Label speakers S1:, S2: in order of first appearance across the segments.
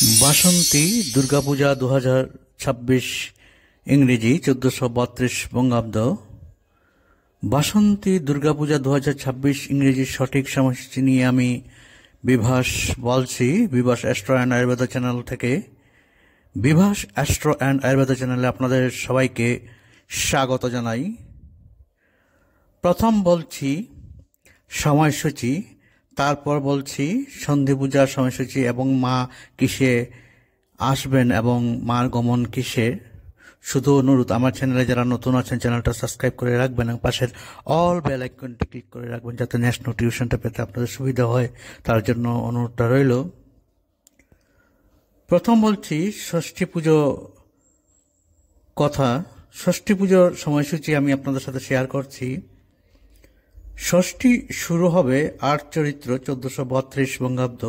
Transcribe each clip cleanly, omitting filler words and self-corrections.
S1: বাসন্তী দুর্গাপূজা 2026 ইংরেজি 1432 বঙ্গাব্দ। বাসন্তী দুর্গাপূজা 2026 ইংরেজি সঠিক সময়সূচি নিয়ে আমি বিভাস বলছি, Bibhas astro and Ayurveda channel থেকে। বিভাস অ্যাস্ট্রো অ্যান্ড আয়ুর্বেদা চ্যানেলে আপনাদের সবাইকে স্বাগত জানাই। প্রথম বলছি সময়সূচি, তারপর বলছি সন্ধি পূজার সময়সূচি এবং মা কিসে আসবেন এবং মার গমন কিসে। শুধু অনুরোধ, আমার চ্যানেলে যারা নতুন আছেন চ্যানেলটা সাবস্ক্রাইব করে রাখবেন এবং পাশের অল বেল আইকনটি ক্লিক করে রাখবেন যাতে নেক্সট নোটিফিকেশনটা পেতে আপনাদের সুবিধা হয়, তার জন্য অনুরোধটা রইল। প্রথম বলছি ষষ্ঠী পুজো কথা। ষষ্ঠী পুজোর সময়সূচি আমি আপনাদের সাথে শেয়ার করছি। ষষ্ঠী শুরু হবে ৮ চৈত্র 1432 বঙ্গাব্দ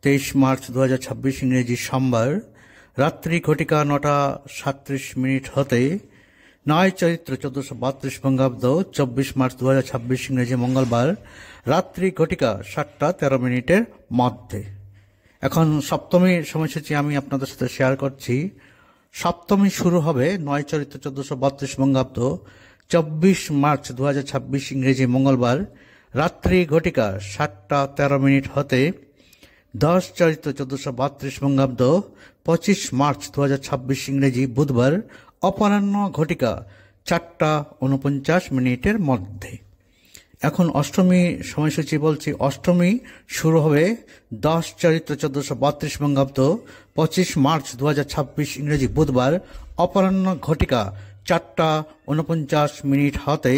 S1: 23 মার্চ 2026 ইংরেজি সোমবার রাত্রি ঘটিকা ৯:৩৭ হতে ৯ চৈত্র 1432 বঙ্গাব্দ 24 মার্চ 2026 ইংরেজি মঙ্গলবার রাত্রি ঘটিকা ৭:১৩ মধ্যে। এখন সপ্তমীর সময়সূচি আমি আপনাদের সাথে শেয়ার করছি। সপ্তমী শুরু হবে ৯ চৈত্র 1432 বঙ্গাব্দ 24 মার্চ 2026 ইংরেজি মঙ্গলবার রাত্রি ঘটিকা ৭:১৩ হতে ১০ চৈত্র 1432 বঙ্গাব্দ 25 মার্চ 2026 ইংরেজি বুধবার অপরাহ্ন ঘটিকা ৪:৪৯ মধ্যে। এখন অষ্টমী সময়সূচি বলছি। অষ্টমী শুরু হবে ১০ চৈত্র 1432 বঙ্গাব্দ 25 মার্চ 2026 ইংরেজি বুধবার অপরাহ্ন ঘটিকা ৪:৪৯ হতে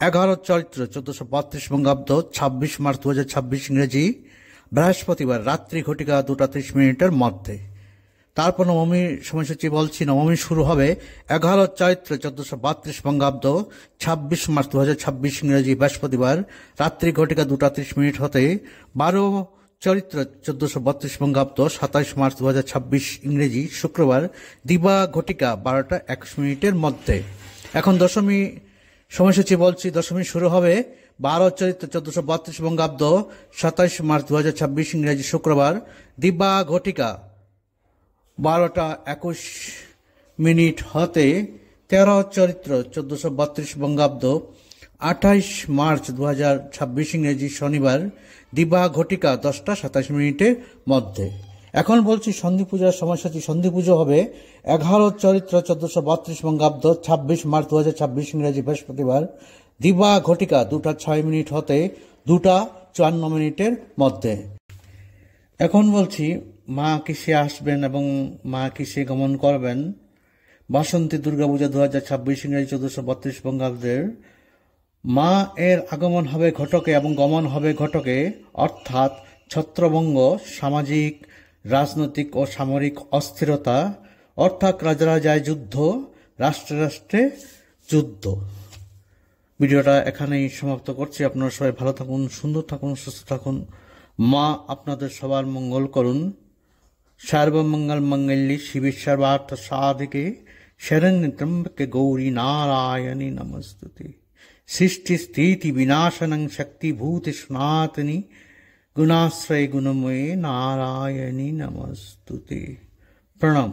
S1: ১১ চৈত্র 1432 বঙ্গাব্দ ২৬ মার্চ 2026 ইংরেজি বৃহস্পতিবার রাত্রি ঘটিকা ২:৩০ মধ্যে। তারপর নবমীর সময়সূচি বলছি। নবমী শুরু হবে ১১ চৈত্র 1432 বঙ্গাব্দ ২৬ মার্চ 2026 ইংরেজি বৃহস্পতিবার রাত্রি ঘটিকা ২:৩০ হতে ১২ চৈত্র 1432 বঙ্গাব্দ ২৭ মার্চ 2026 ইংরেজি শুক্রবার দিবা ঘটিকা ১২:২১ মধ্যে। এখন দশমী সময়সূচি বলছি। দশমী শুরু হবে ১২ চৈত্র 1432 বঙ্গাব্দ ২৭ মার্চ 2026 ইংরেজি শুক্রবার দিবা ঘটিকা ১২:২১ হতে ১৩ চৈত্র 1432 বঙ্গাব্দ ২৮ মার্চ 2026 ইংরেজি শনিবার দিবা ঘটিকা ১০:২৭ মধ্যে। এখন বলছি সন্ধি পূজার সময়সূচি। সন্ধি পুজো হবে ১১ চৈত্র 1432 বঙ্গাব্দ ২৬ মার্চ 2026 ইংরেজি বৃহস্পতিবার দিবা ঘটিকা ২:০৬ হতে ২:৫৪ মধ্যে। এখন বলছি মা কিসে আসবেন এবং মা কিসে গমন করবেন। বাসন্তী দুর্গাপূজা 2026 ইংরেজি 1432 বঙ্গাব্দের মা এর আগমন হবে ঘটকে এবং গমন হবে ঘটকে, অর্থাৎ ছত্রভঙ্গ, সামাজিক, রাজনৈতিক ও সামরিক অস্থিরতা, অর্থাৎ রাজারাজায় যুদ্ধ, রাষ্ট্রে রাষ্ট্রে যুদ্ধ। ভিডিওটা এখানেই সমাপ্ত করছি। আপনারা সবাই ভালো থাকুন, সুন্দর থাকুন, সুস্থ থাকুন। মা আপনাদের সবার মঙ্গল করুন। সর্বমঙ্গল মঙ্গলে শিবে সর্বার্থ সাধিকে শরণ্যে ত্র্যম্বকে গৌরী নারায়ণী নমস্তুতে। সৃষ্টি স্থিতি বিনাশনং শক্তিভূতে সনাতনী গুণাশ্রয় গুণময়ে নারায়ণী নমস্তুতে। প্রণাম।